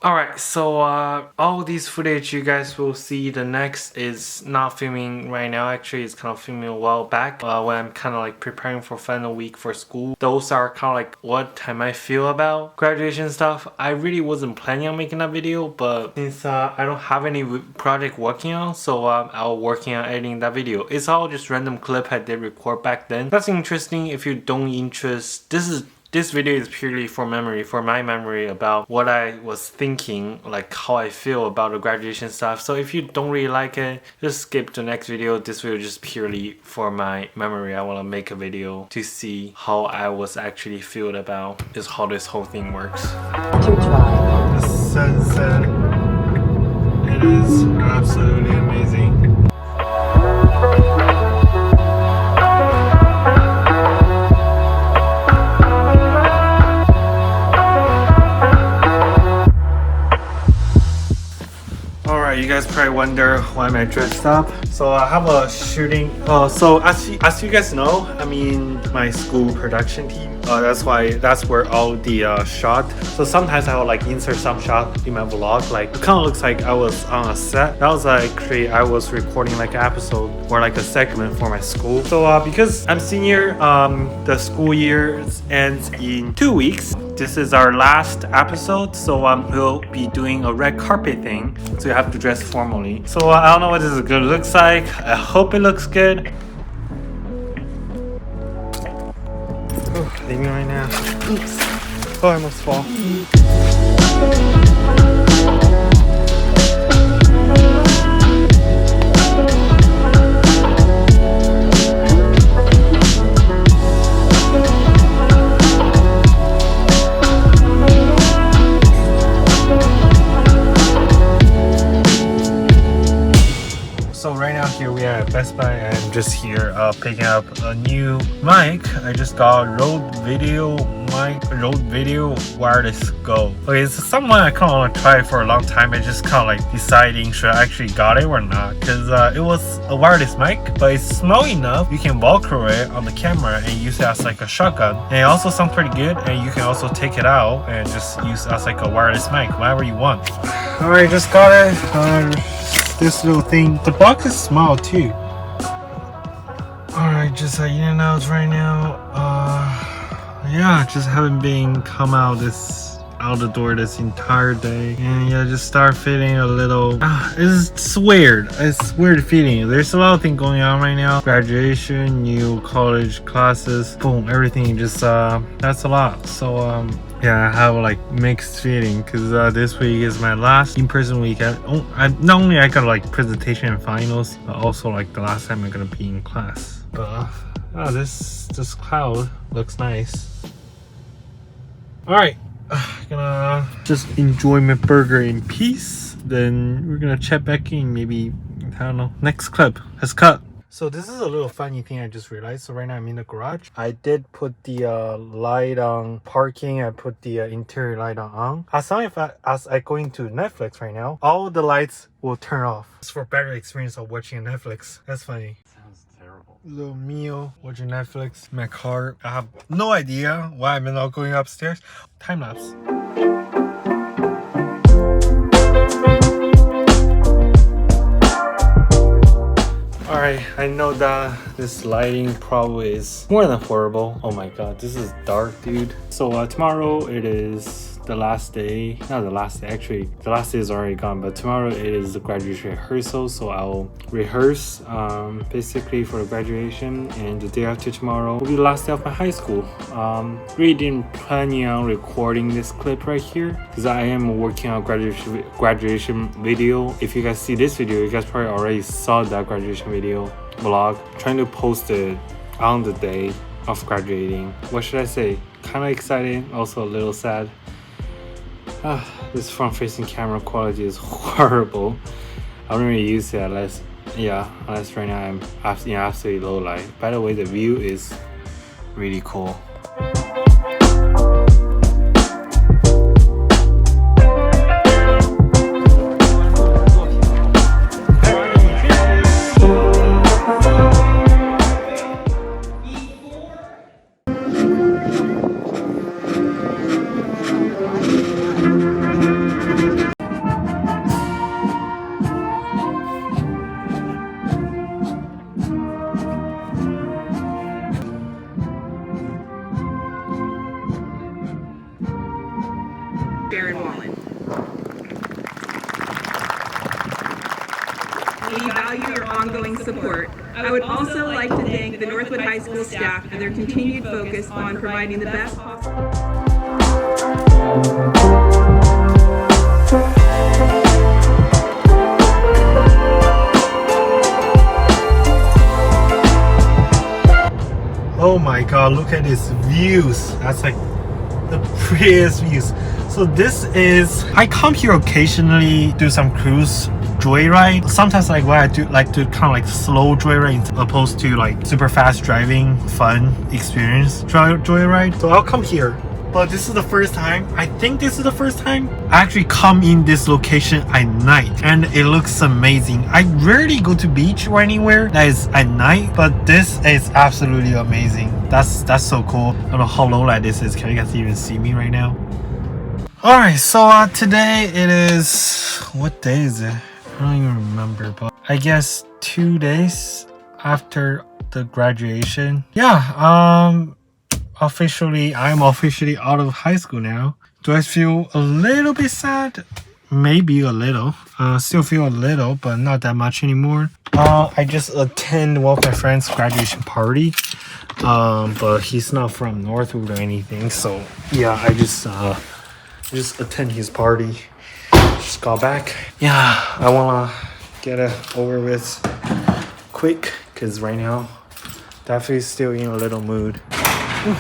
Alright, so all these footage you guys will see, the next is not filming right now. Actually, it's kind of filming a while back when I'm kind of like preparing for final week for school. Those are kind of like what time I feel about graduation stuff. I really wasn't planning on making that video, but since I don't have any project working on, so I'll working on editing that video. It's all just random clip I did record back then. That's interesting. If you don't interest, this video is purely for my memory about what I was thinking, like how I feel about the graduation stuff. So if you don't really like it, just skip to the next video. This video is just purely for my memory. I want to make a video to see how I was actually feel about just how this whole thing works. The sunset, it is absolutely amazing. You guys probably wonder why am I dressed up. So I have a shooting. So as you guys know, I'm in my school production team. That's where all the shot. So sometimes I will like insert some shot in my vlog. Like it kind of looks like I was on a set. That was actually I was recording like an episode or like a segment for my school. So because I'm senior, the school year ends in 2 weeks. This is our last episode, so we'll be doing a red carpet thing, so you have to dress formally. So I don't know what this is gonna look like. I hope it looks good. Oh, leave me right now. Oops. Oh, I almost fall. Here we are at Best Buy and I'm just here picking up a new mic. I just got Rode Video Wireless Go. Okay, it's someone I kind of want to try for a long time. I just kind of like deciding should I actually got it or not, because it was a wireless mic, but it's small enough you can Velcro it on the camera and use it as like a shotgun, and it also sounds pretty good, and you can also take it out and just use it as like a wireless mic whenever you want. Alright, just got it. This little thing, the box is small too. Alright, just in and out right now. Yeah, just haven't been come out the door this entire day, and yeah, just start feeling a little it's weird. It's weird feeling. There's a lot of things going on right now. Graduation, new college classes, boom, everything just that's a lot. So yeah, I have like mixed feeling because this week is my last in-person week. Not only I got like presentation and finals, but also like the last time I'm gonna be in class. But this cloud looks nice. All right, gonna just enjoy my burger in peace. Then we're gonna check back in maybe, I don't know, next clip. Let's cut. So this is a little funny thing I just realized. So right now I'm in the garage. I did put the light on parking. I put the interior light on. As long as I go into Netflix right now, all the lights will turn off. It's for better experience of watching Netflix. That's funny. Sounds terrible. Little meal, watching Netflix. My car. I have no idea why I'm not going upstairs. Time lapse. Alright, I know that this lighting probably is more than horrible. Oh my god, this is dark, dude. So tomorrow it is the last day. Not the last day, actually. The last day is already gone, but tomorrow it is the graduation rehearsal. So I'll rehearse basically for the graduation, and the day after tomorrow will be the last day of my high school. Really didn't plan on recording this clip right here because I am working on graduation video. If you guys see this video, you guys probably already saw that graduation video vlog. Trying to post it on the day of graduating. What should I say? Kind of excited, also a little sad. This front-facing camera quality is horrible. I don't really use it unless right now I'm in absolutely low light. By the way, the view is really cool. We value your ongoing support. I would also like to thank the Northwood High School staff for their continued focus on providing the best possible. Oh my god, look at these views. That's like the prettiest views. So this is, I come here occasionally, do some cruise joyride. Sometimes like what I do, like to kind of like slow joyride opposed to like super fast driving, fun experience joyride. So I'll come here. But this is the first time, I think this is the first time I actually come in this location at night, and it looks amazing. I rarely go to beach or anywhere that is at night, but this is absolutely amazing. That's so cool. I don't know how low light this is. Can you guys even see me right now? Alright, so today it is, what day is it? I don't even remember, but I guess 2 days after the graduation. Yeah, I'm officially out of high school now. Do I feel a little bit sad? Maybe a little. Still feel a little, but not that much anymore. I just attend one of my friend's graduation party, but he's not from Northwood or anything, so yeah, I just attend his party. Just got back. Yeah, I wanna get it over with quick, because right now definitely still in a little mood. Ooh.